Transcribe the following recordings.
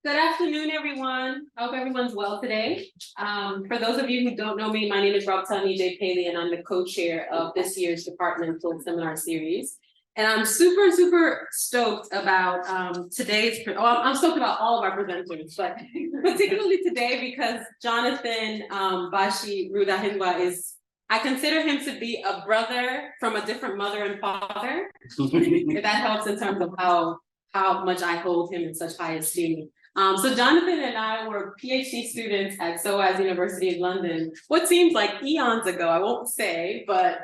Good afternoon, everyone. I hope everyone's well today. For those of you who don't know me, my name is Robtel Neajai Pailey, and I'm the co-chair of this year's departmental seminar series. And I'm super stoked about I'm stoked about all of our presenters, but particularly today because Jonathan Bashi Rudahindwa I consider him to be a brother from a different mother and father. If that helps in terms of how much I hold him in such high esteem. So Jonathan and I were PhD students at SOAS University of London, what seems like eons ago, I won't say, but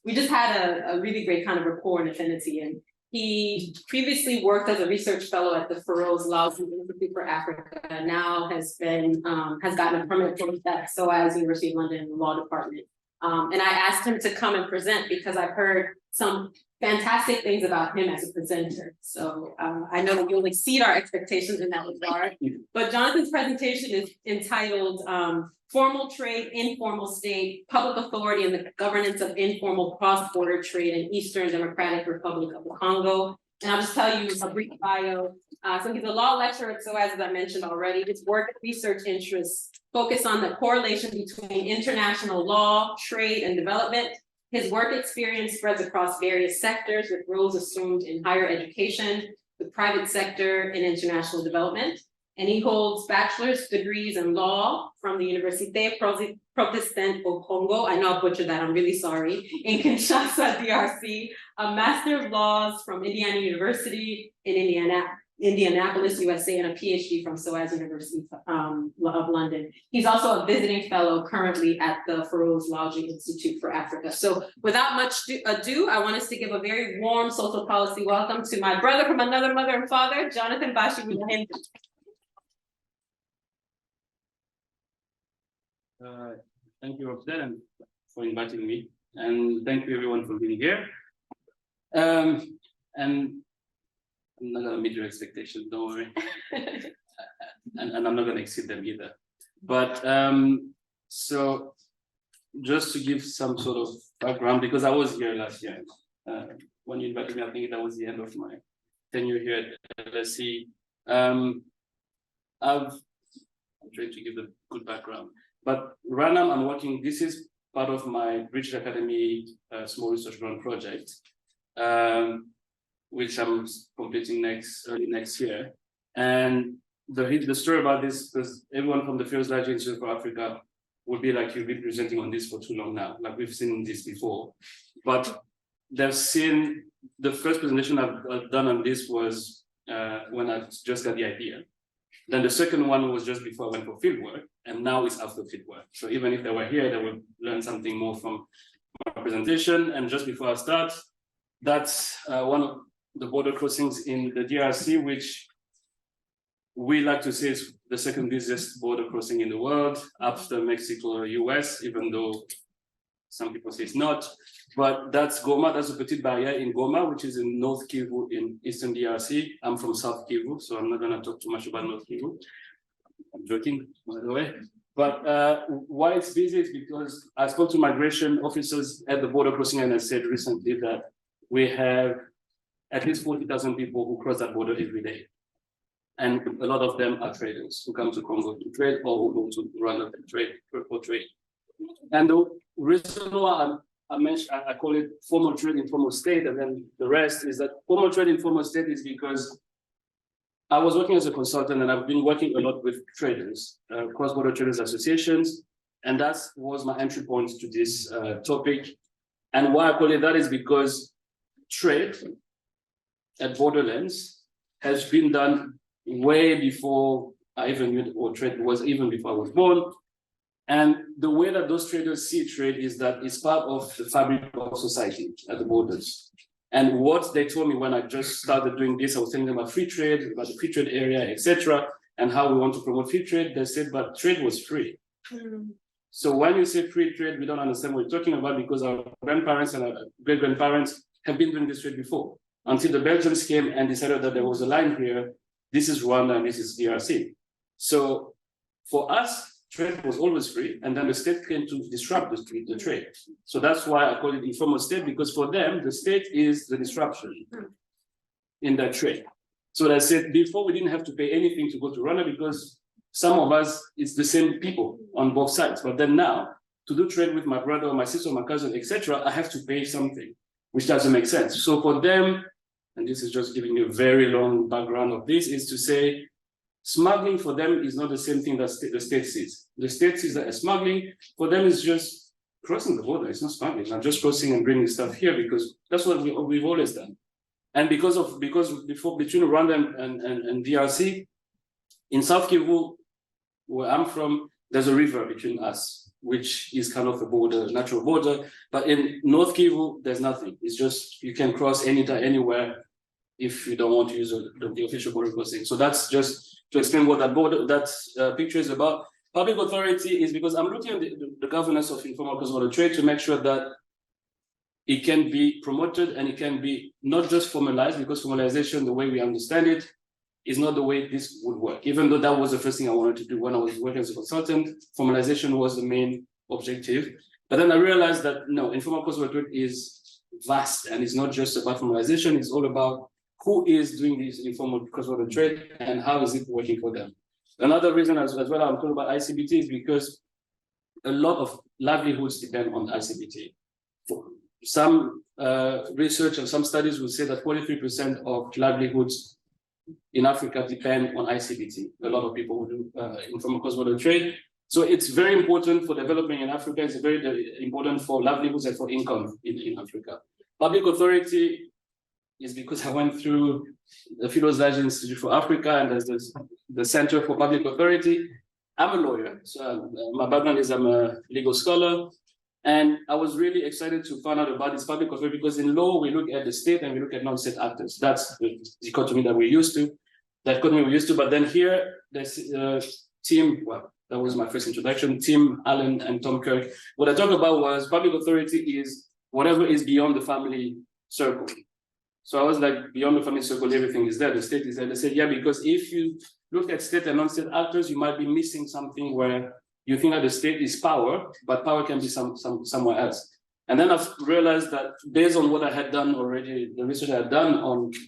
we just had a really great kind of rapport and affinity. And he previously worked as a research fellow at the Laos Institute for Africa, and now has gotten a permanent post at SOAS University of London in the law department. And I asked him to come and present because I've heard some fantastic things about him as a presenter. So I know that you'll exceed our expectations in that regard. But Jonathan's presentation is entitled Formal Trade, Informal State, Public Authority and the Governance of Informal Cross-Border Trade in Eastern Democratic Republic of the Congo. And I'll just tell you a brief bio. So he's a law lecturer at SOAS, as I mentioned already. His work and research interests focus on the correlation between international law, trade, and development. His work experience spreads across various sectors with roles assumed in higher education, the private sector, and international development. And he holds bachelor's degrees in law from the Université Protestante au Congo. I know I butchered that, I'm really sorry. In Kinshasa, DRC, a Master of Laws from Indiana University in Indianapolis, USA, and a PhD from SOAS University of London. He's also a visiting fellow currently at the Laos Institute for Africa. So without much ado, I want us to give a very warm social policy welcome to my brother from another mother and father, Jonathan Bashi Rudahindwa. Thank you, Robtel, for inviting me, and thank you everyone for being here. And I'm not gonna meet your expectations, don't worry. and I'm not gonna exceed them either. But so just to give some sort of background, because I was here last year. When you invited me, I think that was the end of my tenure here at DRC. I'm trying to give a good background. But right now I'm working, this is part of my British Academy small research grant project, which I'm completing early next year. And the story about this, because everyone from the Large Institute for Africa would be like, you've been presenting on this for too long now, like we've seen this before. But they've seen, the first presentation I've done on this was when I just got the idea. Then the second one was just before I went for fieldwork, and now it's after fieldwork. So even if they were here, they will learn something more from my presentation. And just before I start, that's one of the border crossings in the DRC, which we like to say is the second busiest border crossing in the world after Mexico or US, even though some people say it's not. But that's Goma, that's a Petite Barrière in Goma, which is in North Kivu in Eastern DRC. I'm from South Kivu, so I'm not gonna talk too much about North Kivu. I'm joking, by the way. But why it's busy is because I spoke to migration officers at the border crossing, and I said recently that we have at least 40,000 people who cross that border every day. And a lot of them are traders who come to Congo to trade or who go to Rwanda to trade, for trade. And the reason why I call it formal trade, informal state, and then the rest is that formal trade, informal state is because I was working as a consultant and I've been working a lot with traders, cross-border traders associations, and that was my entry point to this topic. And why I call it that is because trade at borderlands has been done way before I even knew what trade was, even before I was born. And the way that those traders see trade is that it's part of the fabric of society at the borders. And what they told me when I just started doing this, I was telling them about free trade, about the free trade area, etc., and how we want to promote free trade. They said, but trade was free. So when you say free trade, we don't understand what you're talking about, because our grandparents and our great-grandparents have been doing this trade before, until the Belgians came and decided that there was a line here. This is Rwanda and this is DRC. So for us, trade was always free, and then the state came to disrupt the trade. So that's why I call it informal state, because for them, the state is the disruption in that trade. So I said, before we didn't have to pay anything to go to Rwanda because some of us, it's the same people on both sides. But then now, to do trade with my brother or my sister or my cousin, etc., I have to pay something, which doesn't make sense. So for them, and this is just giving you a very long background of this, is to say, smuggling for them is not the same thing that the state sees. The state sees that as smuggling, for them is just crossing the border. It's not smuggling. I'm just crossing and bringing stuff here because that's what we've always done. And because between Rwanda and DRC, in South Kivu, where I'm from, there's a river between us, which is kind of a border, natural border. But in North Kivu, there's nothing. It's just, you can cross anytime, anywhere, if you don't want to use the official border crossing. So that's just to explain what that picture is about. Public authority is because I'm looking at the governance of informal cross-border trade to make sure that it can be promoted and it can be not just formalized, because formalization, the way we understand it, is not the way this would work. Even though that was the first thing I wanted to do when I was working as a consultant, formalization was the main objective. But then I realized that no, informal cross-border trade is vast and it's not just about formalization, it's all about who is doing this informal cross-border trade and how is it working for them. Another reason as well I'm talking about ICBT is because a lot of livelihoods depend on ICBT. Some research and some studies will say that 43% of livelihoods in Africa depend on ICBT. A lot of people who do informal cross-border trade. So it's very important for development in Africa. It's very important for livelihoods and for income in Africa. Public authority is because I went through the Philosophers Institute for Africa and there's the Center for Public Authority. I'm a lawyer, so my background is I'm a legal scholar. And I was really excited to find out about this public authority because in law, we look at the state and we look at non-state actors. That's the dichotomy that we're used to, But then here, there's a team, well, that was my first introduction, Tim Allen and Tom Kirk. What I talked about was public authority is whatever is beyond the family circle. So I was like, beyond the family circle, everything is there. The state is there. They said, yeah, because if you look at state and non-state actors, you might be missing something where you think that the state is power, but power can be somewhere else. And then I've realized that based on what I had done already, the research I had done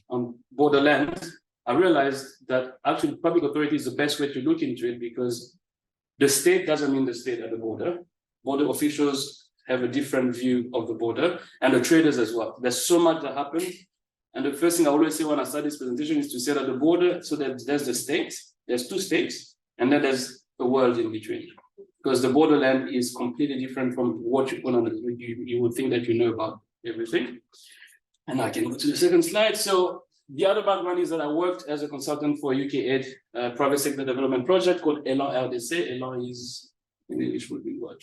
on borderlands, I realized that actually public authority is the best way to look into it because the state doesn't mean the state at the border. Border officials have a different view of the border and the traders as well. There's so much that happens. And the first thing I always say when I start this presentation is to say that the border, so that there's the state, there's two states, and then there's the world in between. Because the borderland is completely different from what you would think that you know about everything. And I can go to the second slide. So the other background is that I worked as a consultant for a UK-aid private sector development project called Elan RDC. Elan is, in English would be what?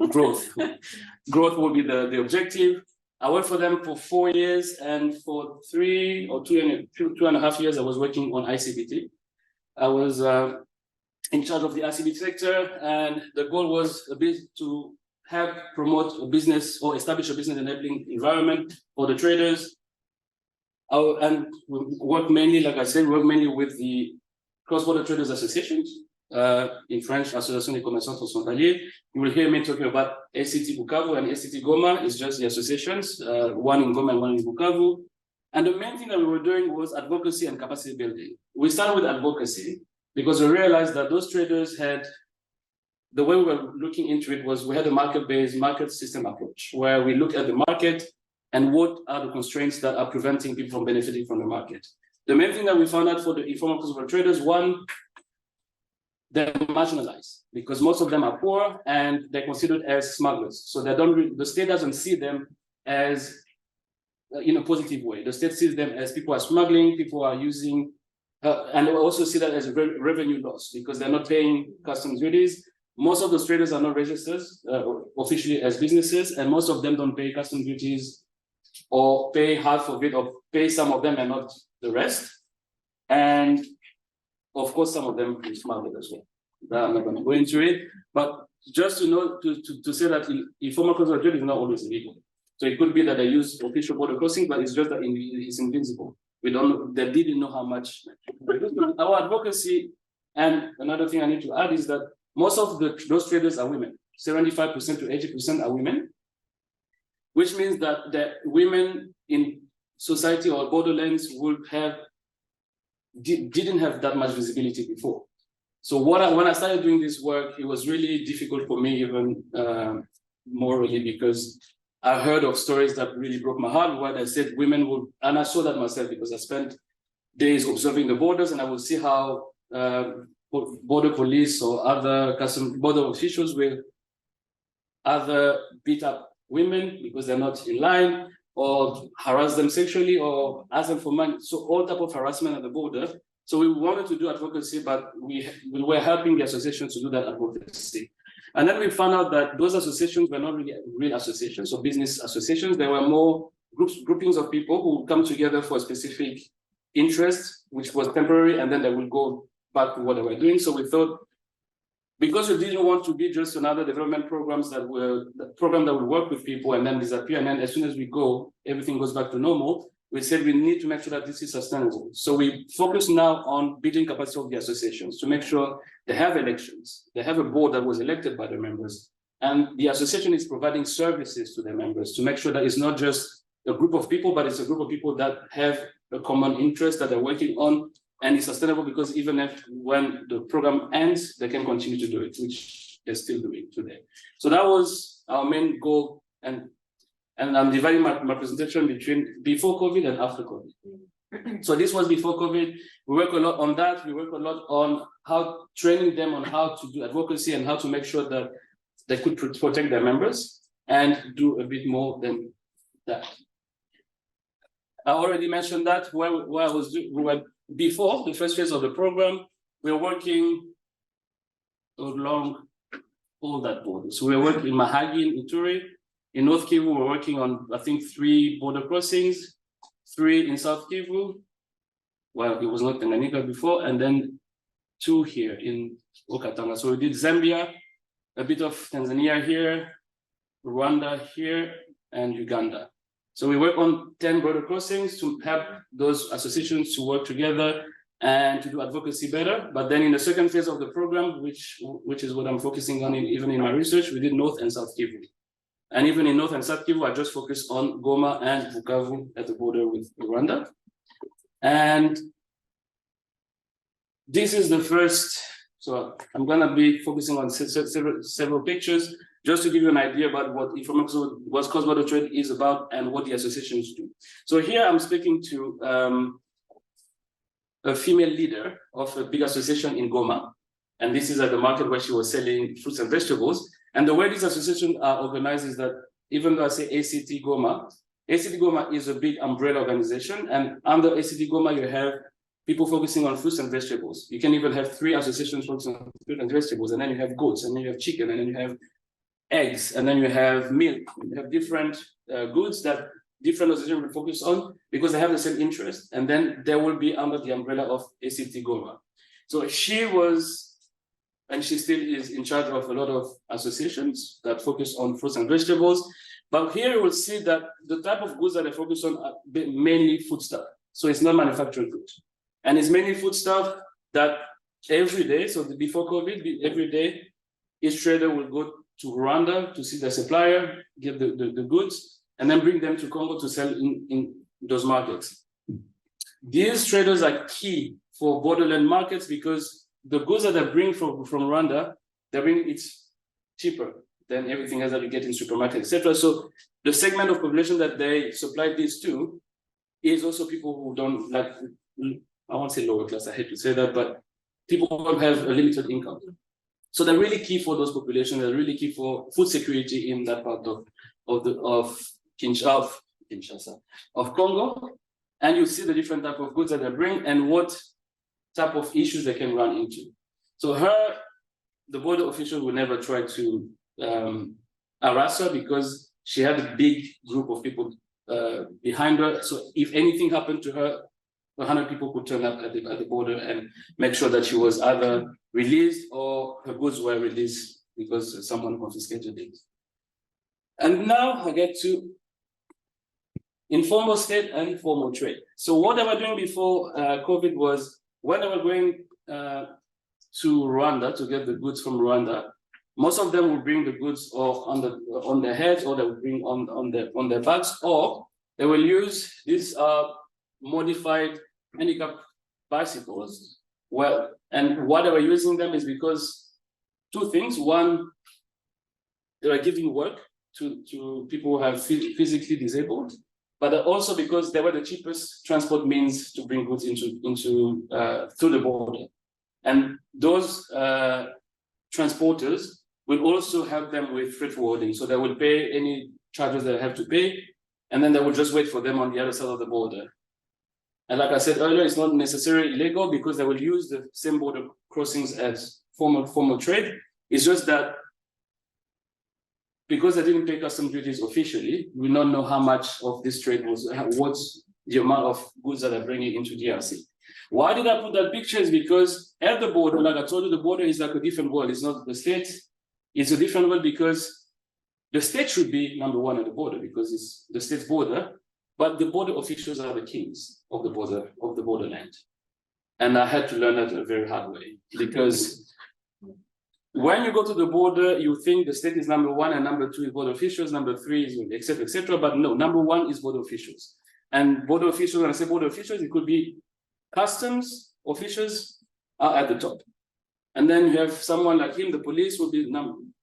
Growth. Growth will be the objective. I worked for them for 4 years, and for 3 or 2.5 years, I was working on ICBT. I was in charge of the ICBT sector, and the goal was a bit to promote a business or establish a business enabling environment for the traders. And we work mainly, like I said, with the cross-border traders associations. In French, Association des commerçants transfrontaliers. You will hear me talking about ACT Bukavu and ACT Goma. It's just the associations, one in Goma and one in Bukavu. And the main thing that we were doing was advocacy and capacity building. We started with advocacy because we realized that those traders had, the way we were looking into it was we had a market-based market system approach where we look at the market and what are the constraints that are preventing people from benefiting from the market. The main thing that we found out for the informal cross-border traders, one, they're marginalized because most of them are poor and they're considered as smugglers. So the state doesn't see them as in a positive way. The state sees them as people are smuggling, people are using, and they also see that as a revenue loss because they're not paying customs duties. Most of those traders are not registered officially as businesses, and most of them don't pay customs duties or pay half of it or pay some of them and not the rest. And of course, some of them is smuggled as well. I'm not going to go into it, but just to know, to say that informal cross-border trade is not always illegal. So it could be that they use official border crossing, but it's just that it's invincible. We don't know, they didn't know how much. Our advocacy, and another thing I need to add is that most of those traders are women. 75% to 80% are women, which means that the women in society or borderlands didn't have that much visibility before. So when I started doing this work, it was really difficult for me, even morally, because I heard of stories that really broke my heart, where they said women would, and I saw that myself because I spent days observing the borders, and I would see how border police or other border officials will either beat up women because they're not in line, or harass them sexually, or ask them for money. So all type of harassment at the border. So we wanted to do advocacy, but we were helping the association to do that advocacy. And then we found out that those associations were not really real associations or business associations. There were more groupings of people who would come together for a specific interest, which was temporary, and then they will go back to what they were doing. So we thought, because we didn't want to be just another development programs that will work with people and then disappear, and then as soon as we go, everything goes back to normal. We said we need to make sure that this is sustainable. So we focus now on building capacity of the associations to make sure they have elections, they have a board that was elected by the members, and the association is providing services to their members to make sure that it's not just a group of people, but it's a group of people that have a common interest that they're working on, and it's sustainable because even if when the program ends, they can continue to do it, which they're still doing today. So that was our main goal, and I'm dividing my presentation between before COVID and after COVID. So this was before COVID. We work a lot on that. We work a lot on how training them on how to do advocacy and how to make sure that they could protect their members and do a bit more than that. I already mentioned that we were before the first phase of the program, we were working along all that border. So we were working in Mahagi, in Ituri. In North Kivu, we're working on, I think, 3 border crossings, 3 in South Kivu. Well, it was not Tanganyika before, and then 2 here in Okatanga. So we did Zambia, a bit of Tanzania here, Rwanda here, and Uganda. So we work on 10 border crossings to help those associations to work together and to do advocacy better. But then in the second phase of the program, which is what I'm focusing on even in my research, we did North and South Kivu. And even in North and South Kivu, I just focused on Goma and Bukavu at the border with Rwanda. And this is the first, so I'm gonna be focusing on several pictures, just to give you an idea about what Informal, what cross-border trade is about and what the associations do. So here I'm speaking to a female leader of a big association in Goma. And this is at the market where she was selling fruits and vegetables. And the way these associations are organized is that, even though I say ACT Goma is a big umbrella organization. And under ACT Goma, you have people focusing on fruits and vegetables. You can even have 3 associations focusing on fruits and vegetables. And then you have goats, and then you have chicken, and then you have eggs, and then you have milk. You have different goods that different associations will focus on because they have the same interest. And then they will be under the umbrella of ACT Goma. So she was, and she still is, in charge of a lot of associations that focus on fruits and vegetables. But here you will see that the type of goods that they focus on are mainly foodstuff. So it's not manufactured goods. And it's mainly foodstuff that every day, so before COVID, every day, each trader will go to Rwanda to see the supplier, get the goods, and then bring them to Congo to sell in those markets. These traders are key for borderland markets because the goods that they bring from Rwanda, it's cheaper than everything else that you get in supermarkets, etc. So the segment of population that they supply this to is also people who don't like, I won't say lower class, I hate to say that, but people who have a limited income. So they're really key for those populations. They're really key for food security in that part of Kinshasa, of Congo. And you see the different type of goods that they bring and what type of issues they can run into. So the border official will never try to harass her because she had a big group of people behind her. So if anything happened to her, 100 people could turn up at the border and make sure that she was either released or her goods were released because someone confiscated it. And now I get to informal state and formal trade. So what they were doing before COVID was, when they were going to Rwanda to get the goods from Rwanda, most of them would bring the goods on their heads, or they would bring on their backs, or they will use these modified handicap bicycles. Well, and why they were using them is because two things. One, they are giving work to people who are physically disabled, but also because they were the cheapest transport means to bring goods into through the border. And those transporters will also help them with freight forwarding. So they will pay any charges they have to pay, and then they will just wait for them on the other side of the border. And like I said earlier, it's not necessarily illegal because they will use the same border crossings as formal trade. It's just that because they didn't pay custom duties officially, we don't know how much of this trade was, what's the amount of goods that are bringing into DRC. Why did I put that picture? Is because at the border, like I told you, the border is like a different world. It's not the state. It's a different world because the state should be number one at the border because it's the state's border, but the border officials are the kings of the borderland. And I had to learn that a very hard way because when you go to the border, you think the state is number one and number two is border officials, number three is et cetera, but no, number one is border officials. And border officials, when I say border officials, it could be customs officials are at the top. And then you have someone like him, the police will be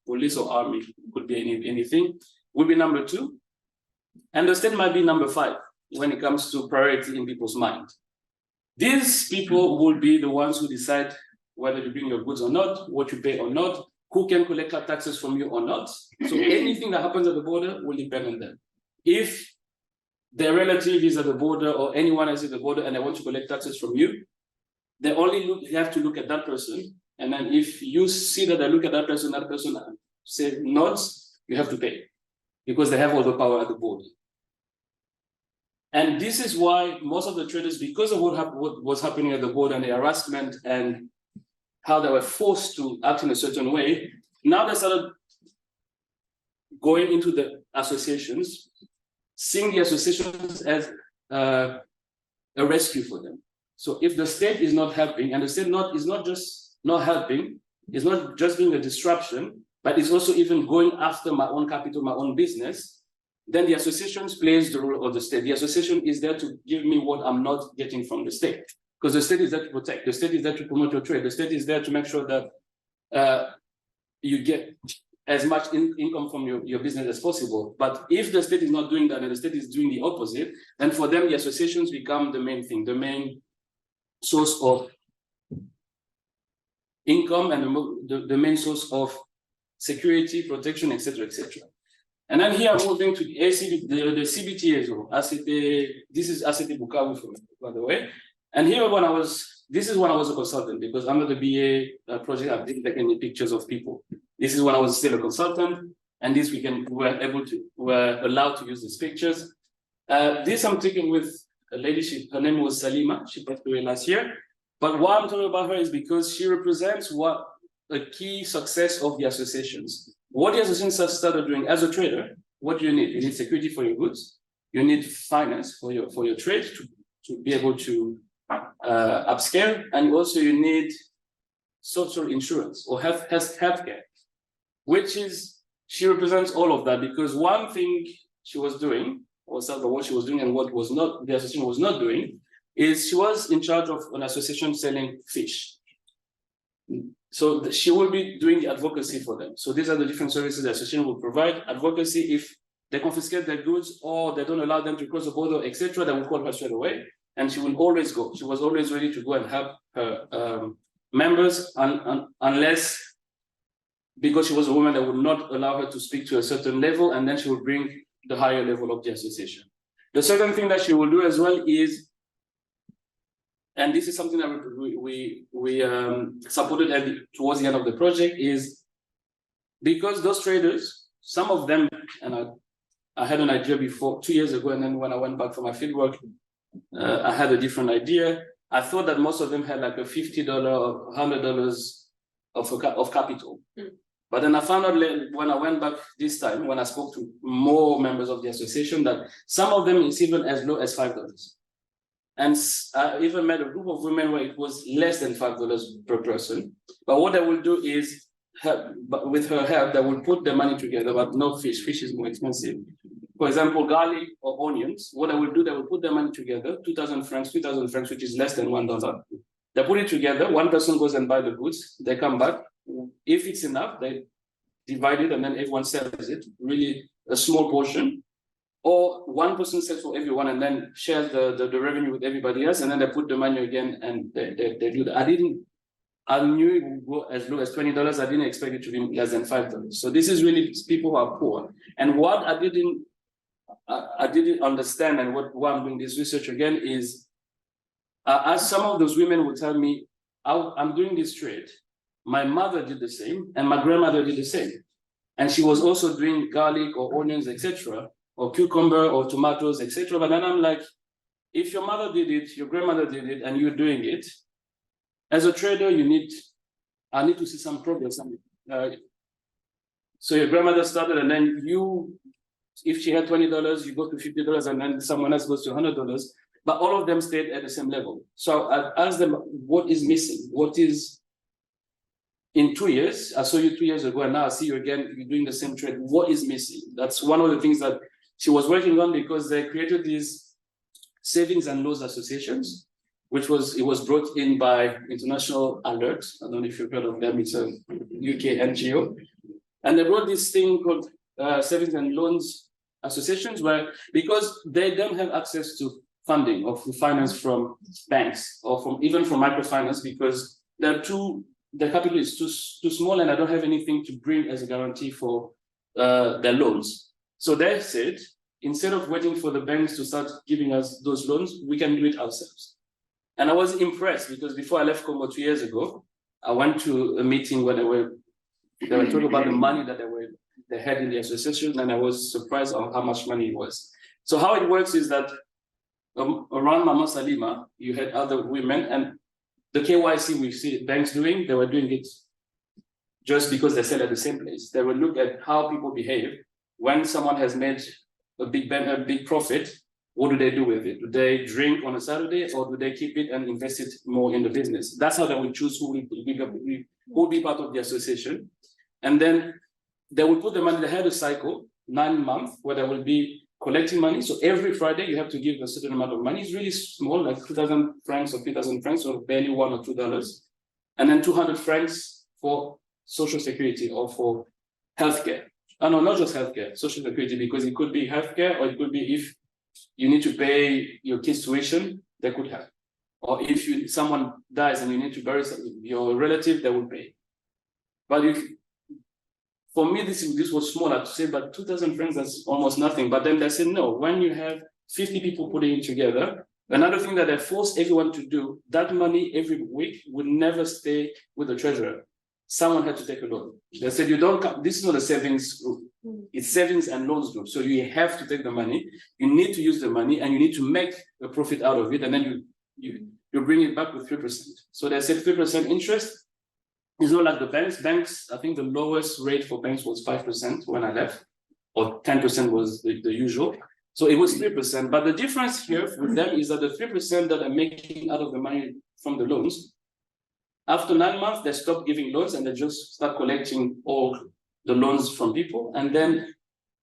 police or army, could be anything, will be number two. And the state might be number five when it comes to priority in people's mind. These people will be the ones who decide whether you bring your goods or not, what you pay or not, who can collect taxes from you or not. So anything that happens at the border will depend on them. If their relative is at the border or anyone else at the border and they want to collect taxes from you, they only have to look at that person. And then if you see that they look at that person say nods, you have to pay because they have all the power at the border. And this is why most of the traders, because of what was happening at the border and the harassment and how they were forced to act in a certain way, now they started going into the associations, seeing the associations as a rescue for them. So if the state is not helping, and the state is not just not helping, it's not just being a disruption, but it's also even going after my own capital, my own business, then the associations plays the role of the state. The association is there to give me what I'm not getting from the state. Because the state is there to protect, the state is there to promote your trade, the state is there to make sure that you get as much income from your business as possible. But if the state is not doing that and the state is doing the opposite, then for them, the associations become the main thing, the main source of income and the main source of security, protection, etc., etc. And then here I'm moving to the CBT as well. This is ACT Bukavu, by the way. And here this is when I was a consultant, because under the BA project, I didn't take any pictures of people. This is when I was still a consultant, and this we're allowed to use these pictures. This I'm taking with a lady, her name was Salima, she passed away last year. But why I'm talking about her is because she represents what a key success of the associations. What the associations have started doing as a trader, what do you need? You need security for your goods, you need finance for your trade to be able to upscale, and also you need social insurance or healthcare, which is, she represents all of that, because one thing she was doing, or what she was doing and what was not, the association was not doing, is she was in charge of an association selling fish. So she will be doing the advocacy for them. So these are the different services the association will provide. Advocacy, if they confiscate their goods or they don't allow them to cross the border, etc., they will call her straight away. And she will always go. She was always ready to go and help her members, unless, because she was a woman, that would not allow her to speak to a certain level, and then she will bring the higher level of the association. The second thing that she will do as well is, and this is something that we supported towards the end of the project, is because those traders, some of them, and I had an idea before 2 years ago, and then when I went back for my fieldwork, I had a different idea. I thought that most of them had like a $50 or $100 of capital. But then I found out when I went back this time, when I spoke to more members of the association, that some of them is even as low as $5. And I even met a group of women where it was less than $5 per person. But what they will do is, with her help, they will put the money together, but no fish. Fish is more expensive. for example, garlic or onions, what I will do, they will put their money together, 2,000 francs, 3,000 francs, which is less than $1. They put it together, one person goes and buy the goods, they come back. If it's enough, they divide it and then everyone sells it, really a small portion. Or one person sells for everyone and then shares the revenue with everybody else, and then they put the money again and they do that. I knew it would go as low as $20. I didn't expect it to be less than $5. So this is really people who are poor. And what I didn't understand, and why I'm doing this research again is, as some of those women would tell me, I'm doing this trade. My mother did the same, and my grandmother did the same. And she was also doing garlic or onions, etc., or cucumber or tomatoes, etc. But then I'm like, if your mother did it, your grandmother did it, and you're doing it, as a trader, I need to see some progress. So your grandmother started, and then if she had $20, you go to $50, and then someone else goes to $100. But all of them stayed at the same level. So I asked them, what is missing? What is, in 2 years, I saw you 2 years ago, and now I see you again, you're doing the same trade. What is missing? That's one of the things that she was working on, because they created these savings and loans associations, it was brought in by International Alert. I don't know if you've heard of them, it's a UK NGO. And they brought this thing called savings and loans associations, because they don't have access to funding or finance from banks or even from microfinance, because the capital is too small, and I don't have anything to bring as a guarantee for their loans. So they said, instead of waiting for the banks to start giving us those loans, we can do it ourselves. And I was impressed, because before I left Congo 2 years ago, I went to a meeting where they were talking about the money that they had in the association, and I was surprised on how much money it was. So how it works is that around Mama Salima, you had other women, and the KYC we see banks doing, they were doing it just because they sell at the same place. They will look at how people behave. When someone has made a big profit, what do they do with it? Do they drink on a Saturday, or do they keep it and invest it more in the business? That's how they will choose who will be part of the association. And then they will put the money. They had a cycle, 9 months, where they will be collecting money. So every Friday you have to give a certain amount of money. It's really small, like 2,000 francs or 3,000 francs, or barely $1 or $2. And then 200 francs for social security or for healthcare. Oh, no, not just healthcare, social security, because it could be healthcare, or it could be if you need to pay your kids' tuition, they could have. Or if someone dies and you need to bury your relative, they will pay. But for me, this was smaller to say, but 2,000 francs, that's almost nothing. But then they said, no, when you have 50 people putting it together, another thing that they force everyone to do, that money every week would never stay with the treasurer. Someone had to take a loan. They said, this is not a savings group. It's savings and loans group. So you have to take the money, you need to use the money, and you need to make a profit out of it, and then you bring it back with 3%. So they said 3% interest. It's not like the banks. Banks, I think the lowest rate for banks was 5% when I left, or 10% was the usual. So it was 3%. But the difference here with them is that the 3% that are making out of the money from the loans, after 9 months, they stop giving loans and they just start collecting all the loans from people. And then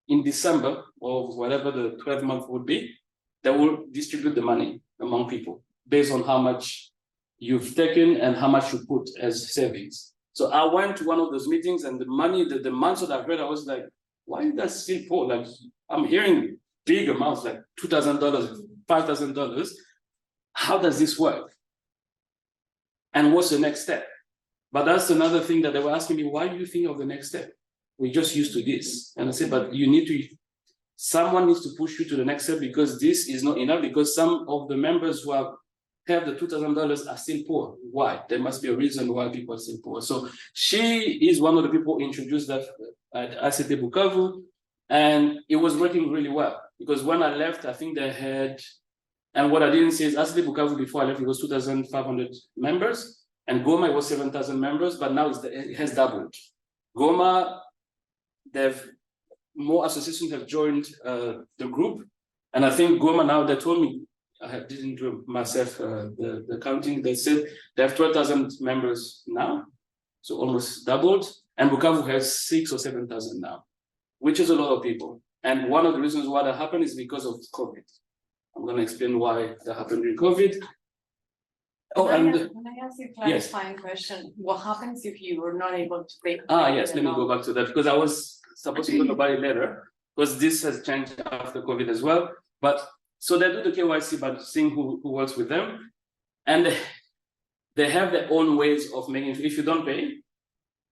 in December, or whatever the 12th month would be, they will distribute the money among people based on how much you've taken and how much you put as savings. So I went to one of those meetings, and the money, the amounts that I've heard, I was like, why is that still poor? Like, I'm hearing big amounts, like $2,000, $5,000. How does this work? And what's the next step? But that's another thing that they were asking me, why do you think of the next step? We're just used to this. And I said, but someone needs to push you to the next step, because this is not enough, because some of the members who have the $2,000 are still poor. Why? There must be a reason why people are still poor. So she is one of the people who introduced that at ICBT Bukavu, and it was working really well, because when I left, I think they had, and what I didn't say is ICBT Bukavu before I left, it was 2,500 members, and Goma, it was 7,000 members, but now it has doubled. Goma, more associations have joined the group, and I think Goma now, they told me, I didn't do myself the counting, they said they have 12,000 members now, so almost doubled, and Bukavu has 6,000 or 7,000 now, which is a lot of people. And one of the reasons why that happened is because of COVID. I'm going to explain why that happened during COVID. Oh, and Can I ask you a clarifying question? What happens if you were not able to pay? yes, let me go back to that because I was supposed to talk about it later because this has changed after COVID as well. But so they do the KYC by seeing who works with them, and they have their own ways of making. If you don't pay,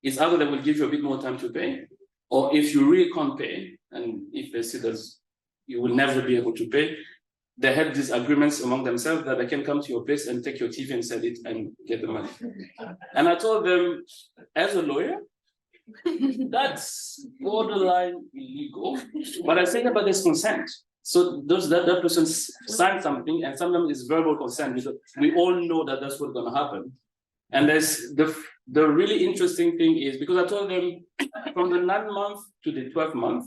it's either they will give you a bit more time to pay, or if you really can't pay, and if they see that you will never be able to pay, they have these agreements among themselves that they can come to your place and take your TV and sell it and get the money. And I told them, as a lawyer, that's borderline illegal. But I said, but there's consent. So that person signed something, and sometimes it's verbal consent because we all know that that's what's going to happen. And there's the really interesting thing is because I told them from the 9th month to the 12th month,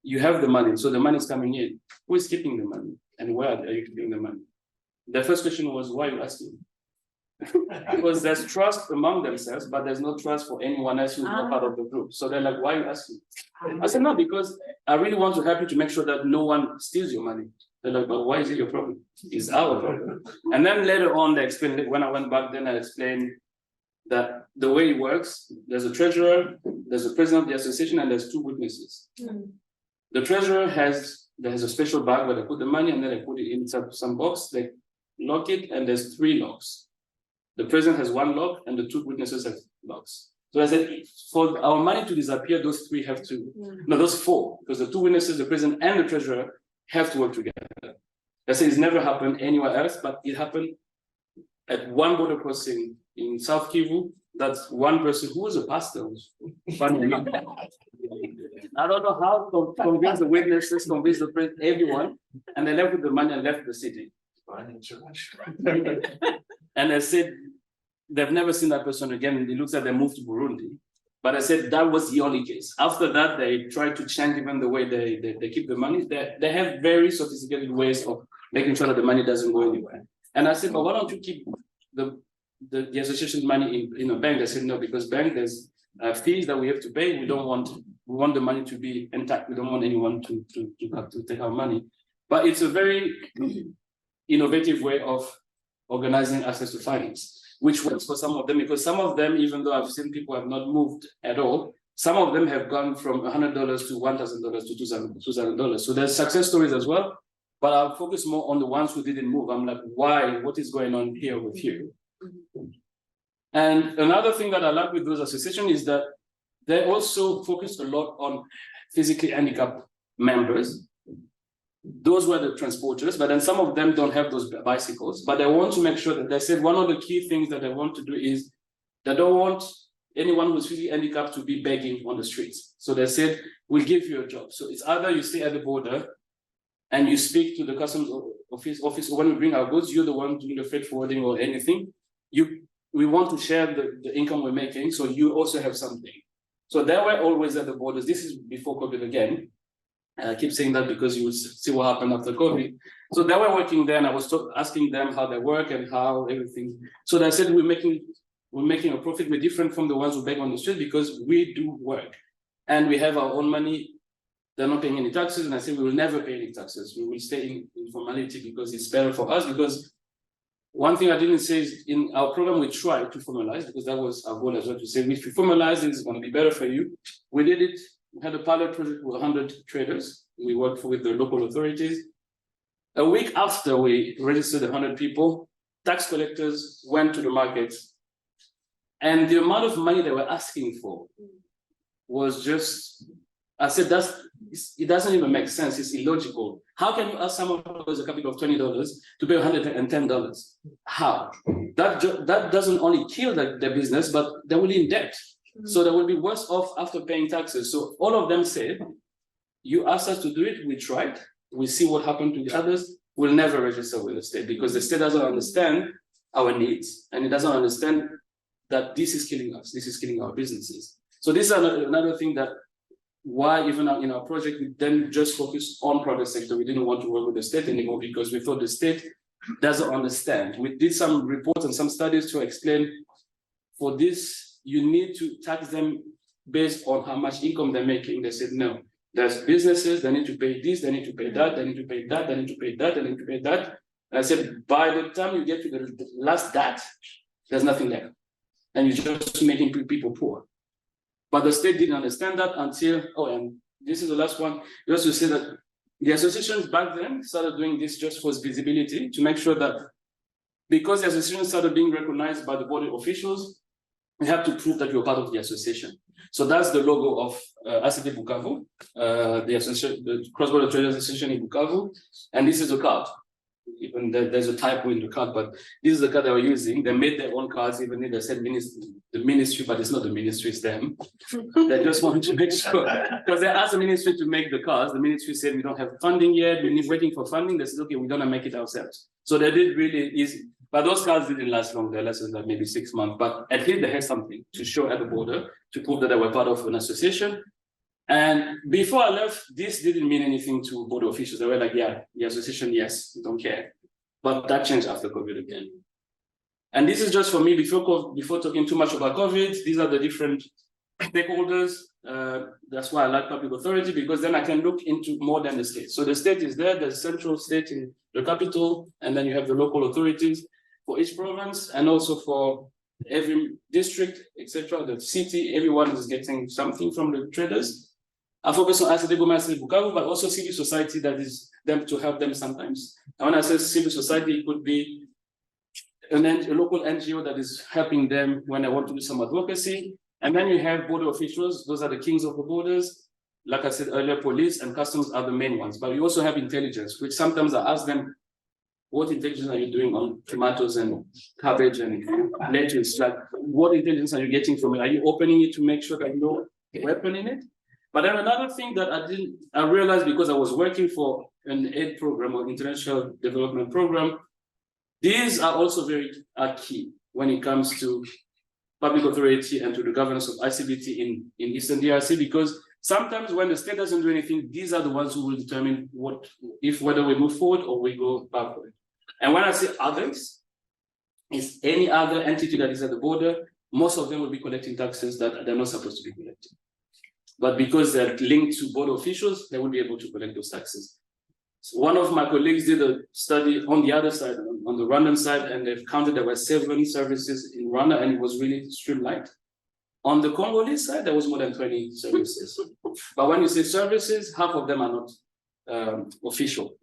you have the money. So the money is coming in. Who is keeping the money? And where are you keeping the money? The first question was, why are you asking? Because there's trust among themselves, but there's no trust for anyone else who's not part of the group. So they're like, why are you asking? I said, no, because I really want to help you to make sure that no one steals your money. They're like, but why is it your problem? It's our problem. And then later on, they explained it. When I went back, then I explained that the way it works, there's a treasurer, there's a president of the association, and there's 2 witnesses. The treasurer has a special bag where they put the money, and then they put it inside some box, they lock it, and there's 3 locks. The president has 1 lock, and the 2 witnesses have locks. So I said, for our money to disappear, those 3 have to, no, those 4, because the 2 witnesses, the president and the treasurer, have to work together. I said it's never happened anywhere else, but it happened at one border crossing in South Kivu. That's one person who was a pastor. Funny enough. I don't know how to convince the witnesses, convince the president, everyone, and they left with the money and left the city. And I said, they've never seen that person again. It looks like they moved to Burundi. But I said that was the only case. After that, they tried to change even the way they keep the money. They have very sophisticated ways of making sure that the money doesn't go anywhere. And I said, but why don't you keep the association money in a bank? They said, no, because bank, there's fees that we have to pay. We want the money to be intact. We don't want anyone to have to take our money. But it's a very innovative way of organizing access to finance, which works for some of them, because some of them, even though I've seen people have not moved at all, some of them have gone from $100 to $1,000 to $2,000. So there's success stories as well, but I'll focus more on the ones who didn't move. I'm like, why? What is going on here with you? And another thing that I like with those associations is that they also focus a lot on physically handicapped members. Those were the transporters, but then some of them don't have those bicycles, but they want to make sure that they said one of the key things that they want to do is they don't want anyone who's physically handicapped to be begging on the streets. So they said, we'll give you a job. So it's either you stay at the border and you speak to the customs office, or when we bring our goods, you're the one doing the freight forwarding or anything. We want to share the income we're making, so you also have something. So they were always at the borders. This is before COVID again. And I keep saying that because you will see what happened after COVID. So they were working there, and I was asking them how they work and how everything. So they said we're making a profit. We're different from the ones who beg on the street because we do work, and we have our own money. They're not paying any taxes, and I said we will never pay any taxes. We will stay in informality because it's better for us. Because one thing I didn't say is in our program we try to formalize, because that was our goal as well, to say if you formalize, it's going to be better for you. We did it. We had a pilot project with 100 traders. We worked with the local authorities. A week after we registered 100 people, tax collectors went to the markets, and the amount of money they were asking for was just, I said, it doesn't even make sense. It's illogical. How can you ask someone who has a capital of $20 to pay $110? How? That doesn't only kill the business, but they will in debt. So they will be worse off after paying taxes. So all of them said, you asked us to do it, we tried, we see what happened to the others, we'll never register with the state because the state doesn't understand our needs, and it doesn't understand that this is killing us, this is killing our businesses. So this is another thing that why even in our project, we then just focus on private sector. We didn't want to work with the state anymore because we thought the state doesn't understand. We did some reports and some studies to explain for this, you need to tax them based on how much income they're making. They said, no, There's businesses, they need to pay this, they need to pay that, they need to pay that, they need to pay that, they need to pay that. And I said, by the time you get to the last that, there's nothing left. And you're just making people poor. But the state didn't understand that until, and this is the last one, just to say that the associations back then started doing this just for visibility, to make sure that because the association started being recognized by the body officials, you have to prove that you're part of the association. So that's the logo of ACT Bukavu, the Cross-Border Traders Association in Bukavu, and this is the card. Even there's a typo in the card, but this is the card they were using. They made their own cards, even if they said the ministry, but it's not the ministry, it's them. They just wanted to make sure, because they asked the ministry to make the cards. The ministry said, we don't have funding yet, we're waiting for funding. They said, okay, we're gonna make it ourselves. So they did really easy. But those cards didn't last long, they lasted like maybe 6 months, but at least they had something to show at the border to prove that they were part of an association. And before I left, this didn't mean anything to border officials. They were like, yeah, the association, yes, we don't care. But that changed after COVID again. And this is just for me, before talking too much about COVID, these are the different stakeholders. That's why I like public authority, because then I can look into more than the state. So the state is there, there's central state in the capital, and then you have the local authorities for each province, and also for every district, etc., the city, everyone is getting something from the traders. I focus on ACT Bukavu, but also civil society that is them to help them sometimes. And when I say civil society, it could be a local NGO that is helping them when they want to do some advocacy. And then you have border officials, those are the kings of the borders. Like I said earlier, police and customs are the main ones, but we also have intelligence, which sometimes I ask them, what intelligence are you doing on tomatoes and cabbage and lettuce? Like, what intelligence are you getting from it? Are you opening it to make sure that you know weapon in it? But then another thing that I realized, because I was working for an aid program or international development program, these are also very key when it comes to public authority and to the governance of ICBT in Eastern DRC, because sometimes when the state doesn't do anything, these are the ones who will determine whether we move forward or we go backward. And when I say others, it's any other entity that is at the border. Most of them will be collecting taxes that they're not supposed to be collecting. But because they're linked to border officials, they will be able to collect those taxes. So one of my colleagues did a study on the other side, on the Rwandan side, and they've counted there were 7 services in Rwanda, and it was really streamlined. On the Congolese side, there was more than 20 services. But when you say services, half of them are not official.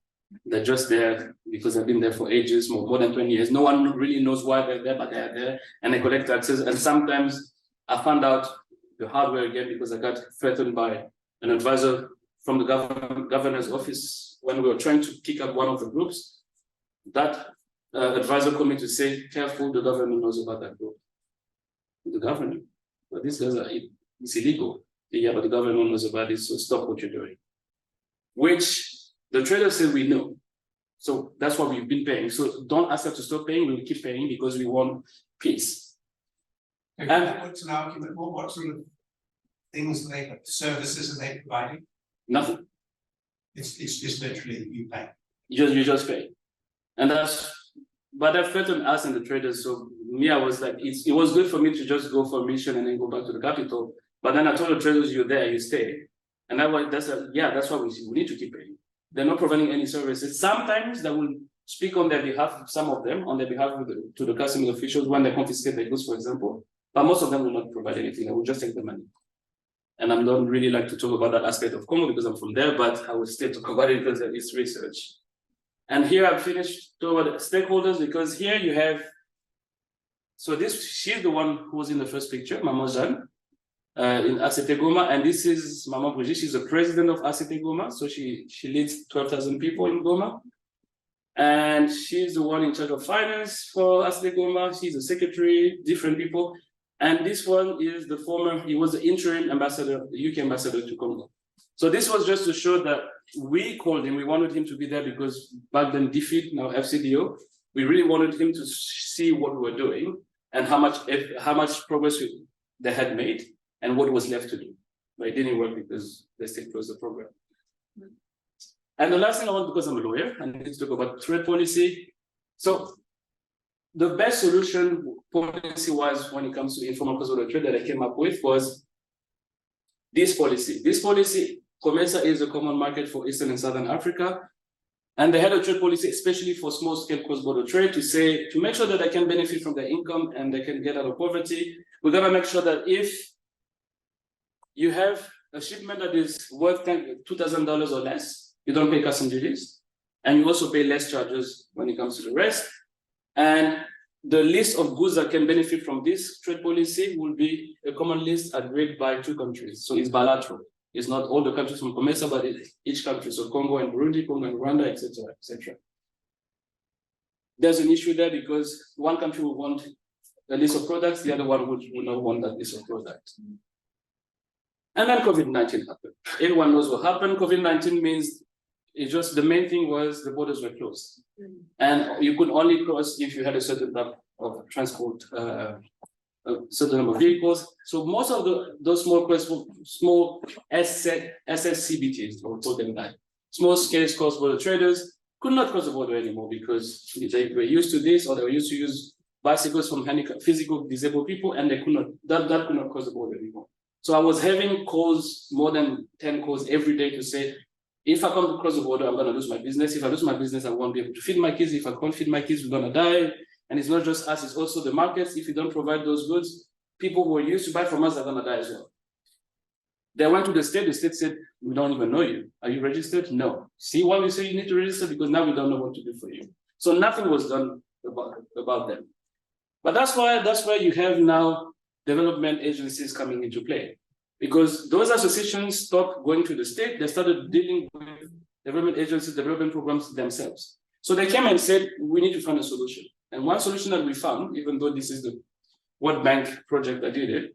They're just there because they've been there for ages, more than 20 years. No one really knows why they're there, but they're there, and they collect taxes. And sometimes I found out the hard way again, because I got threatened by an advisor from the governor's office when we were trying to kick out one of the groups. That advisor called me to say, careful, the government knows about that group. The government, but these guys it's illegal. Yeah, but the government knows about it, so stop what you're doing. Which the traders said we know. So that's why we've been paying. So don't ask us to stop paying, we'll keep paying because we want peace. And what's an argument? What sort of things services are they providing? Nothing. It's just literally you pay. You just pay. And but that threatened us and the traders. So me, I was like, it was good for me to just go for a mission and then go back to the capital. But then I told the traders, you're there, you stay. And that's why we need to keep paying. They're not providing any services. Sometimes they will speak on their behalf, some of them, on their behalf to the customs officials when they confiscate their goods, for example. But most of them will not provide anything. They will just take the money. And I don't really like to talk about that aspect of Congo because I'm from there, but I will still talk about it because it's research. And here I've finished talking about stakeholders, because here you have, so she's the one who was in the first picture, Mama Jeanne, in ACT Goma, and this is Mama Brigitte. She's the president of ACT Goma, so she leads 12,000 people in Goma. And she's the one in charge of finance for ACT Goma. She's the secretary, different people. And this one is he was the interim ambassador, the UK ambassador to Congo. So this was just to show that we called him, we wanted him to be there because back then DFID, now FCDO, we really wanted him to see what we were doing and how much progress they had made and what was left to do. But it didn't work because they still closed the program. And the last thing I want, because I'm a lawyer, I need to talk about trade policy. So the best solution policy-wise when it comes to informal cross-border trade that I came up with was this policy. This policy COMESA is a common market for Eastern and Southern Africa. And they had a trade policy, especially for small-scale cross-border trade, to make sure that they can benefit from their income and they can get out of poverty. We're gonna make sure that if you have a shipment that is worth $2,000 or less, you don't pay customs duties, and you also pay less charges when it comes to the rest. And the list of goods that can benefit from this trade policy will be a common list agreed by 2 countries. So it's bilateral. It's not all the countries from COMESA, but each country. So Congo and Burundi, Congo and Rwanda, etc., etc. There's an issue there because one country will want a list of products, the other one will not want that list of products. And then COVID-19 happened. Everyone knows what happened. COVID-19 means the main thing was the borders were closed. And you could only cross if you had a certain type of transport, a certain number of vehicles. So most of those small SSCBTs, or call them that, small scale cross-border traders could not cross the border anymore because they were used to this, or they were used to use bicycles from physical disabled people, and they could not, that could not cross the border anymore. So I was having calls, more than 10 calls every day to say, if I come across the border, I'm gonna lose my business. If I lose my business, I won't be able to feed my kids. If I can't feed my kids, we're gonna die. And it's not just us, it's also the markets. If you don't provide those goods, people who are used to buy from us are gonna die as well. They went to the state said, we don't even know you. Are you registered? No. See why we say you need to register? Because now we don't know what to do for you. So nothing was done about them. But that's why you have now development agencies coming into play. Because those associations stopped going to the state, they started dealing with development agencies, development programs themselves. So they came and said, we need to find a solution. And one solution that we found, even though this is the World Bank project that did it,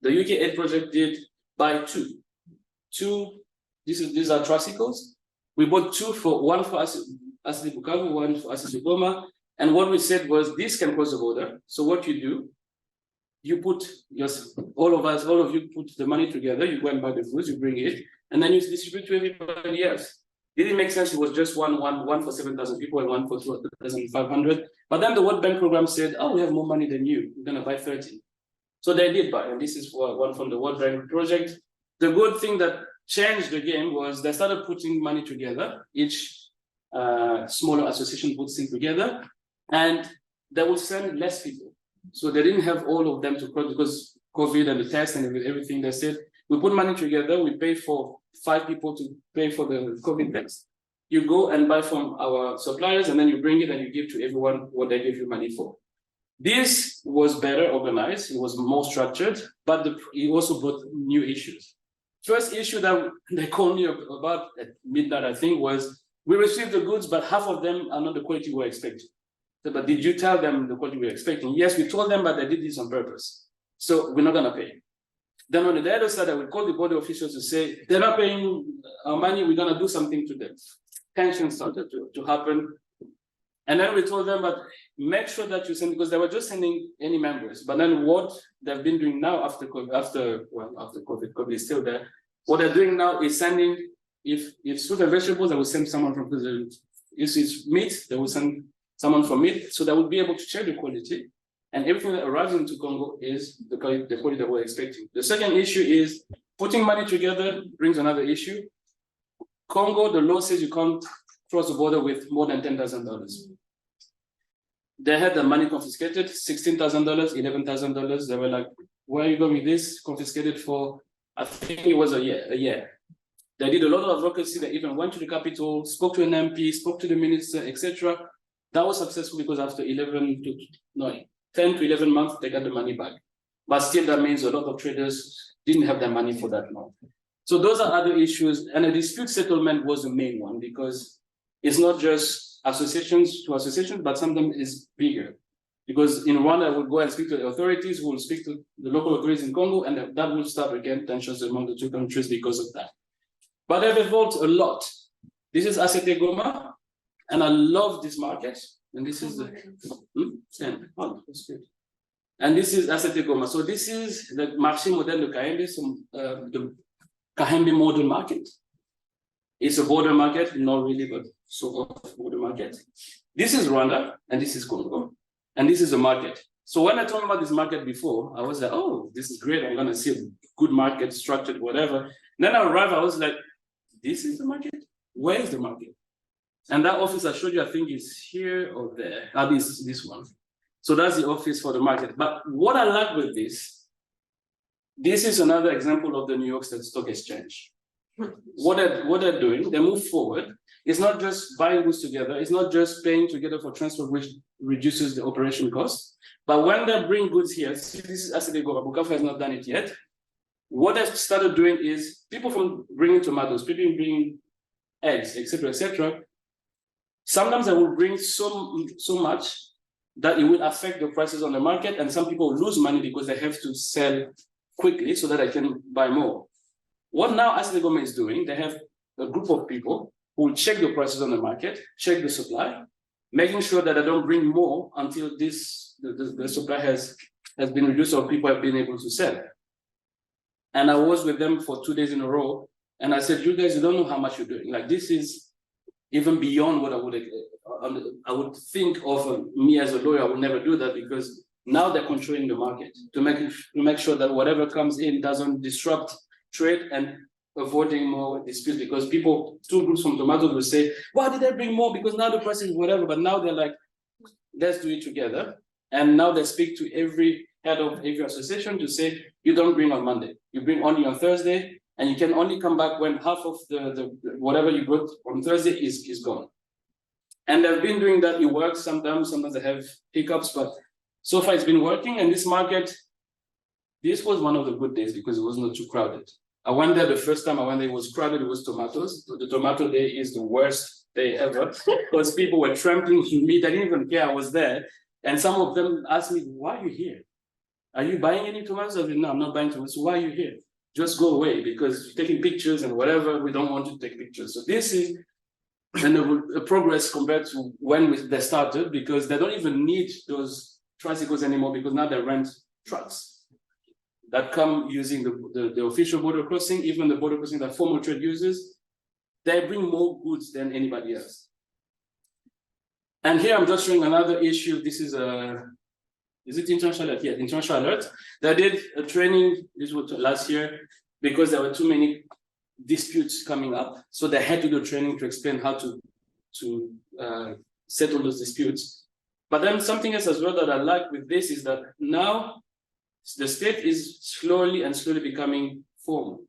the UK Aid project did buy two. These are tricycles. We bought one for Asli Bukavu, one for Asli Goma. And what we said was, this can cross the border. So what you do, you put all of you put the money together, you go and buy the goods, you bring it, and then you distribute to everybody else. Didn't make sense. It was just one for 7,000 people and one for 2,500. But then the World Bank program said, oh, we have more money than you. We're gonna buy 30. So they did buy, and this is one from the World Bank project. The good thing that changed the game was they started putting money together. Each smaller association puts things together, and they would send less people. So they didn't have all of them to cross because COVID and the test and everything. They said, we put money together, we pay for 5 people to pay for the COVID test. You go and buy from our suppliers, and then you bring it and you give to everyone what they give you money for. This was better organized, it was more structured, but it also brought new issues. First issue that they called me about at midnight, I think, was we received the goods, but half of them are not the quality we were expecting. But did you tell them the quality we were expecting? Yes, we told them, but they did this on purpose. So we're not gonna pay. Then on the other side, I would call the border officials to say, they're not paying our money, we're gonna do something to them. Tension started to happen. And then we told them, but make sure that you send, because they were just sending any members. But then what they've been doing now after COVID is still there. What they're doing now is sending, if fruit and vegetables, they will send someone from President. If it's meat, they will send someone from meat. So they will be able to check the quality. And everything that arrives into Congo is the quality that we're expecting. The second issue is putting money together brings another issue. Congo, the law says you can't cross the border with more than $10,000. They had the money confiscated, $16,000, $11,000. They were like, where are you going with this? Confiscated for, I think it was a year. They did a lot of advocacy. They even went to the capital, spoke to an MP, spoke to the minister, etc. That was successful because after 10 to 11 months, they got the money back. But still, that means a lot of traders didn't have their money for that long. So those are other issues. And a dispute settlement was the main one because it's not just associations to associations, but sometimes it's bigger. Because in Rwanda, I would go and speak to the authorities, who will speak to the local authorities in Congo, and that will start again tensions among the two countries because of that. But they've evolved a lot. This is Asete Goma, and I love this market. And this is that's good. And this is Asete Goma. So this is the marché modèle de Kahembe, the Kahembe model market. It's a border market, not really, but sort of border market. This is Rwanda, and this is Congo, and this is a market. So when I told about this market before, I was like, oh, this is great. I'm going to see a good market, structured, whatever. Then I arrived, I was like, this is the market? Where is the market? And that office I showed you, I think is here or there. This one. So that's the office for the market. But what I like with this is another example of the New York Stock Exchange. What they're doing, they move forward. It's not just buying goods together. It's not just paying together for transport, which reduces the operation cost. But when they bring goods here, see, this is ICBT, Bukavu has not done it yet. What they've started doing is people from bringing tomatoes, people bringing eggs, etc. Sometimes they will bring so much that it will affect the prices on the market, and some people lose money because they have to sell quickly so that they can buy more. What now ICBT is doing, they have a group of people who will check the prices on the market, check the supply, making sure that they don't bring more until the supply has been reduced or people have been able to sell. And I was with them for 2 days in a row, and I said, you guys, you don't know how much you're doing. Like, this is even beyond what I would think of me as a lawyer. I would never do that, because now they're controlling the market to make sure that whatever comes in doesn't disrupt trade and avoiding more disputes, because two groups from tomatoes will say, why did they bring more? Because now the price is whatever, but now they're like, let's do it together. And now they speak to every head of every association to say, you don't bring on Monday, you bring only on Thursday, and you can only come back when half of the whatever you got on Thursday is gone. And they've been doing that. It works sometimes they have hiccups, but so far it's been working. And this market, this was one of the good days because it was not too crowded. I went there the first time I went there, it was crowded, it was tomatoes. The tomato day is the worst day ever because people were trampling me. They didn't even care I was there. And some of them asked me, why are you here? Are you buying any tomatoes? I said, no, I'm not buying tomatoes. So why are you here? Just go away, because you're taking pictures and whatever, we don't want to take pictures. So this is a progress compared to when they started, because they don't even need those tricycles anymore, because now they rent trucks that come using the official border crossing, even the border crossing that formal trade uses. They bring more goods than anybody else. And here I'm just showing another issue. This is it international alert? Yeah, international alert. They did a training, this was last year, because there were too many disputes coming up. So they had to do training to explain how to settle those disputes. But then something else as well that I like with this is that now the state is slowly becoming formal.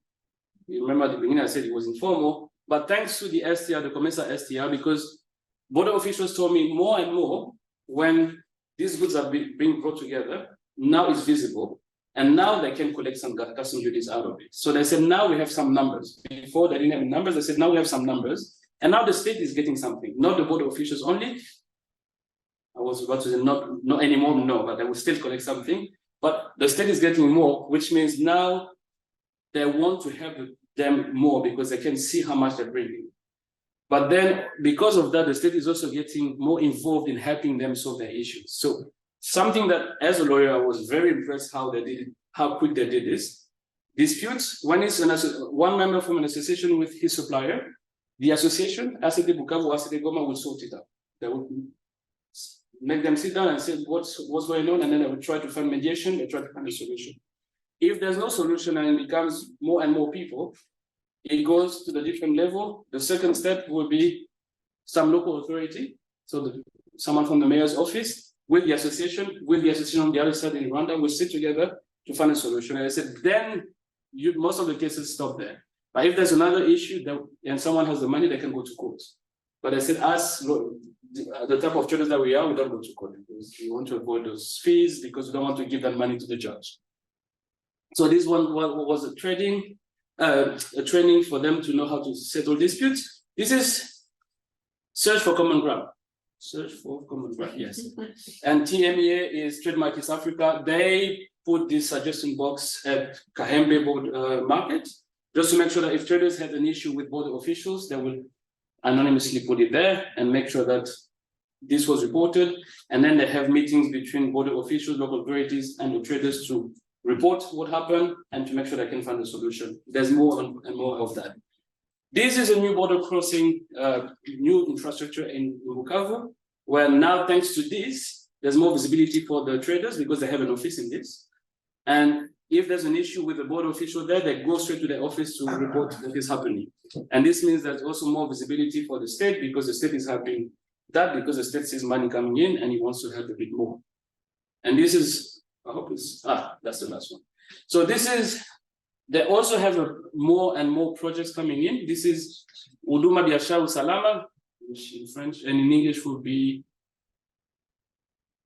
You remember at the beginning I said it was informal, but thanks to the STR, the COMESA STR, because border officials told me more and more when these goods are being brought together, now it's visible. And now they can collect some custom duties out of it. So they said, now we have some numbers. Before they didn't have numbers, they said, now we have some numbers. And now the state is getting something, not the border officials only. I was about to say not anymore, no, but they will still collect something. But the state is getting more, which means now they want to help them more because they can see how much they're bringing. But then because of that, the state is also getting more involved in helping them solve their issues. So something that as a lawyer, I was very impressed how they did it, how quick they did this. Disputes, when it's one member from an association with his supplier, the association, ICBT Bukavu, ICBT Goma will sort it out. They will make them sit down and say what's going on, and then they will try to find mediation, they try to find a solution. If there's no solution and it becomes more and more people, it goes to the different level. The second step will be some local authority, so someone from the mayor's office with the association on the other side in Rwanda will sit together to find a solution. And I said, then most of the cases stop there. But if there's another issue and someone has the money, they can go to court. But I said, us, the type of traders that we are, we don't go to court because we want to avoid those fees because we don't want to give that money to the judge. So this one was a training for them to know how to settle disputes. This is search for common ground. Search for common ground, yes. And TMEA is Trademark East Africa. They put this suggestion box at Kahembe market, just to make sure that if traders had an issue with border officials, they will anonymously put it there and make sure that this was reported. And then they have meetings between border officials, local authorities, and the traders to report what happened and to make sure they can find a solution. There's more and more of that. This is a new border crossing, new infrastructure in Bukavu, where now, thanks to this, there's more visibility for the traders because they have an office in this. And if there's an issue with the border official there, they go straight to the office to report what is happening. And this means there's also more visibility for the state because the state is having that because the state sees money coming in and he wants to help a bit more. And this is, I hope it's, that's the last one. So this is, they also have more and more projects coming in. This is Huduma Biashara Usalama, which in French and in English would be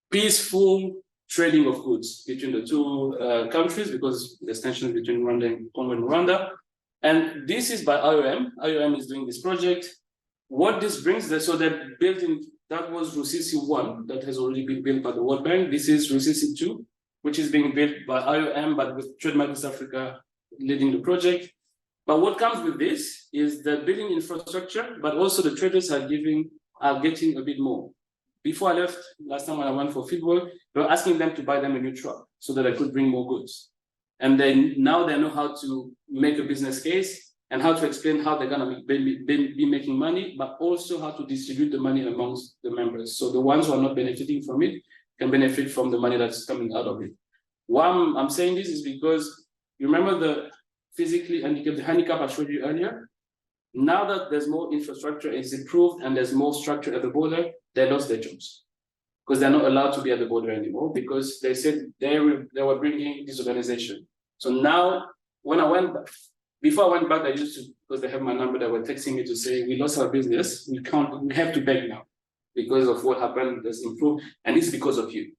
peaceful trading of goods between the two countries because there's tensions between Rwanda and Congo and Rwanda. And this is by IOM. IOM is doing this project. What this brings, so they're building, that was Rusisi 1 that has already been built by the World Bank. This is Rusisi 2, which is being built by IOM, but with Trademark East Africa leading the project. But what comes with this is the building infrastructure, but also the traders are getting a bit more. Before I left, last time when I went for fieldwork, they were asking them to buy them a new truck so that I could bring more goods. And then now they know how to make a business case and how to explain how they're gonna be making money, but also how to distribute the money amongst the members. So the ones who are not benefiting from it can benefit from the money that's coming out of it. Why I'm saying this is because you remember the physically handicapped, the handicap I showed you earlier? Now that there's more infrastructure, it's improved and there's more structure at the border, they lost their jobs because they're not allowed to be at the border anymore because they said they were bringing disorganization. So now, when I went back, before I went back, I used to, because they have my number, they were texting me to say, we lost our business, we have to beg now because of what happened, that's improved, and it's because of you.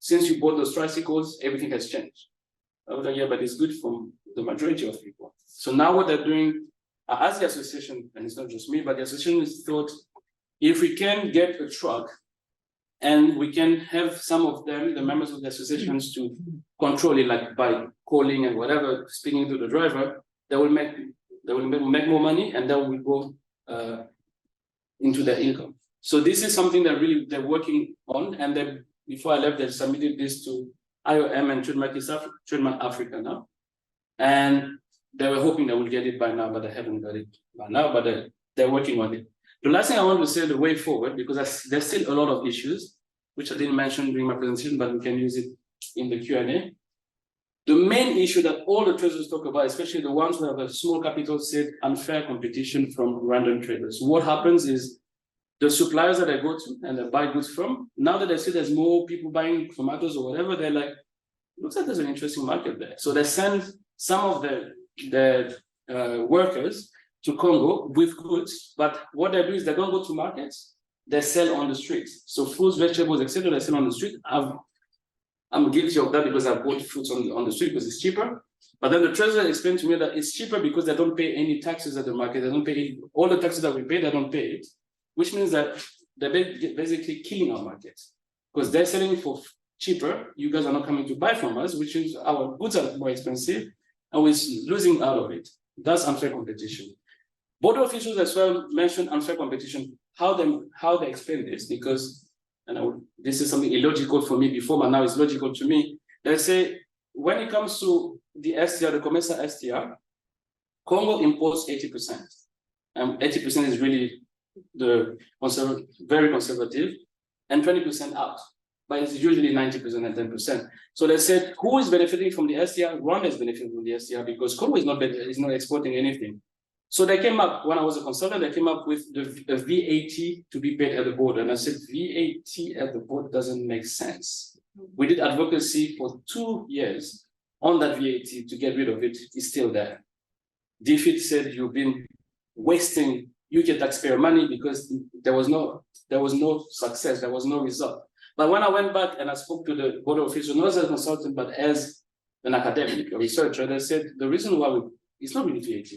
Since you bought those tricycles, everything has changed. I was like, yeah, but it's good for the majority of people. So now what they're doing, as the association, and it's not just me, but the association is thought, if we can get a truck and we can have some of them, the members of the associations, to control it, like by calling and whatever, speaking to the driver, they will make more money and that will go into their income. So this is something that really they're working on. And then before I left, they submitted this to IOM and Trademark Africa now. And they were hoping they would get it by now, but they haven't got it by now, but they're working on it. The last thing I want to say, the way forward, because there's still a lot of issues, which I didn't mention during my presentation, but we can use it in the Q&A. The main issue that all the traders talk about, especially the ones who have a small capital, said unfair competition from random traders. What happens is the suppliers that I go to and I buy goods from, now that I see there's more people buying tomatoes or whatever, they're like, looks like there's an interesting market there. So they send some of the workers to Congo with goods, but what they do is they don't go to markets, they sell on the streets. So fruits, vegetables, etc., they sell on the street. I'm guilty of that because I bought fruits on the street because it's cheaper. But then the treasurer explained to me that it's cheaper because they don't pay any taxes at the market. They don't pay all the taxes that we pay, they don't pay it, which means that they're basically killing our markets because they're selling for cheaper. You guys are not coming to buy from us, which is our goods are more expensive and we're losing out of it. That's unfair competition. Border officials as well mentioned unfair competition. How they explain this, because this is something illogical for me before, but now it's logical to me. They say when it comes to the STR, the COMESA STR, Congo imports 80%. 80% is really very conservative, and 20% out. But it's usually 90% and 10%. So they said, who is benefiting from the STR? Rwanda is benefiting from the STR because Congo is not exporting anything. So they came up, when I was a consultant, they came up with the VAT to be paid at the border. And I said, VAT at the border doesn't make sense. We did advocacy for 2 years on that VAT to get rid of it. It's still there. DFID said you've been wasting UK taxpayer money because there was no success, there was no result. But when I went back and I spoke to the border official, not as a consultant, but as an academic, a researcher, they said the reason why it's not really VAT.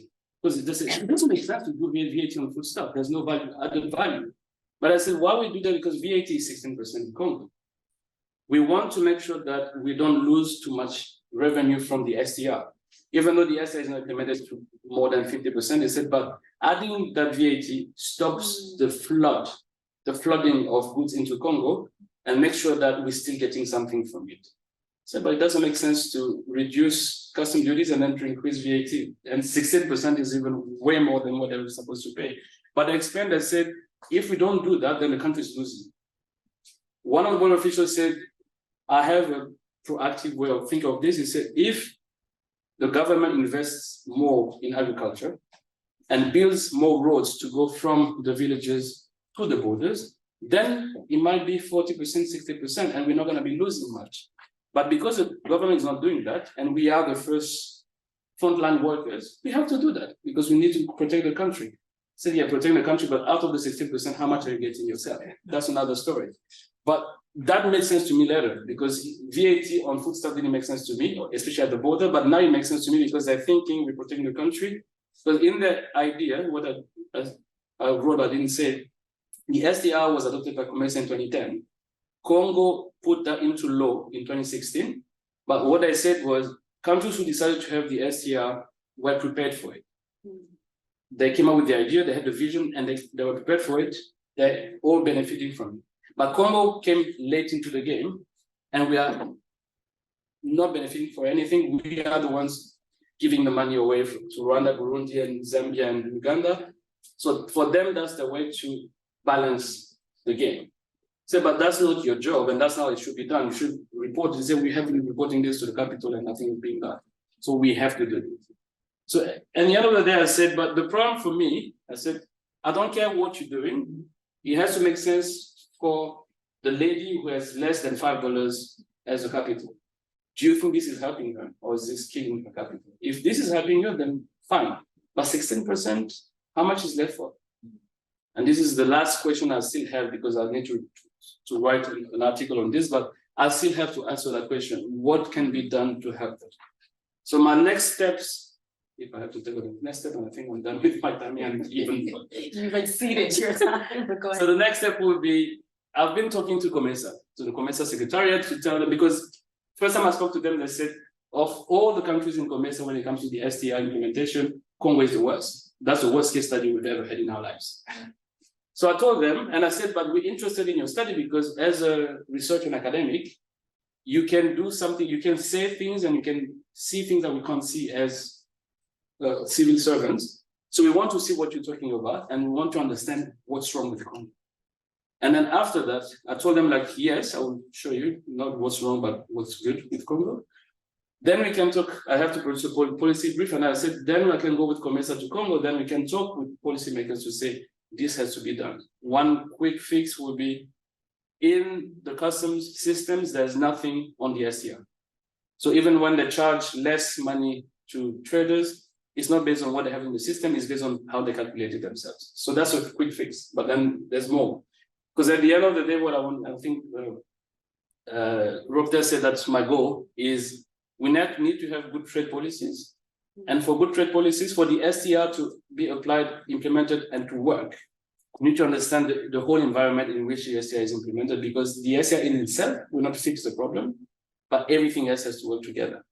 Because it doesn't make sense to do VAT on food stuff. There's no added value. But I said, why we do that? Because VAT is 16% in Congo. We want to make sure that we don't lose too much revenue from the STR. Even though the STR is not implemented to more than 50%, they said, but adding that VAT stops the flooding of goods into Congo and make sure that we're still getting something from it. So, but it doesn't make sense to reduce custom duties and then to increase VAT. And 16% is even way more than what they were supposed to pay. But they explained, they said, if we don't do that, then the country is losing. One of the border officials said, I have a proactive way of thinking of this is that if the government invests more in agriculture and builds more roads to go from the villages to the borders, then it might be 40%, 60%, and we're not going to be losing much. But because the government is not doing that, and we are the first frontline workers, we have to do that because we need to protect the country. So yeah, protect the country, but out of the 16%, how much are you getting yourself? That's another story. But that made sense to me later because VAT on foodstuff didn't make sense to me, especially at the border, but now it makes sense to me because they're thinking we're protecting the country. But in the idea, what I wrote, I didn't say, the SDR was adopted by COMESA in 2010. Congo put that into law in 2016. But what I said was countries who decided to have the SDR were prepared for it. They came up with the idea, they had the vision, and they were prepared for it. They're all benefiting from it. But Congo came late into the game, and we are not benefiting for anything. We are the ones giving the money away to Rwanda, Burundi, and Zambia, and Uganda. So for them, that's the way to balance the game. So, but that's not your job, and that's how it should be done. You should report. You say we have been reporting this to the capital, and nothing is being done. So we have to do this. So, and the other day I said, but the problem for me, I said, I don't care what you're doing. It has to make sense for the lady who has less than $5 as a capital. Do you think this is helping her, or is this killing her capital? If this is helping her, then fine. But 16%, how much is left for? And this is the last question I still have because I need to write an article on this, but I still have to answer that question. What can be done to help them? So my next steps, if I have to take the next step, and I think I'm done with my time and even. You've exceeded your time, but go ahead. So the next step will be, I've been talking to COMESA, to the COMESA Secretariat to tell them, because first time I spoke to them, they said, of all the countries in COMESA when it comes to the STI implementation, Congo is the worst. That's the worst case study we've ever had in our lives. So I told them, and I said, but we're interested in your study because as a researcher and academic, you can do something, you can say things and you can see things that we can't see as civil servants. So we want to see what you're talking about and we want to understand what's wrong with Congo. And then after that, I told them like, yes, I will show you not what's wrong, but what's good with Congo. Then we can talk, I have to produce a policy brief, and I said, then I can go with COMESA to Congo, then we can talk with policymakers to say, this has to be done. One quick fix will be, in the customs systems, there's nothing on the STR. So even when they charge less money to traders, it's not based on what they have in the system, it's based on how they calculate it themselves. So that's a quick fix, but then there's more. Because at the end of the day, what I want, I think Robtel said that's my goal, is we need to have good trade policies. And for good trade policies, for the STR to be applied, implemented, and to work, we need to understand the whole environment in which the STR is implemented, because the STR in itself will not fix the problem, but everything else has to work together.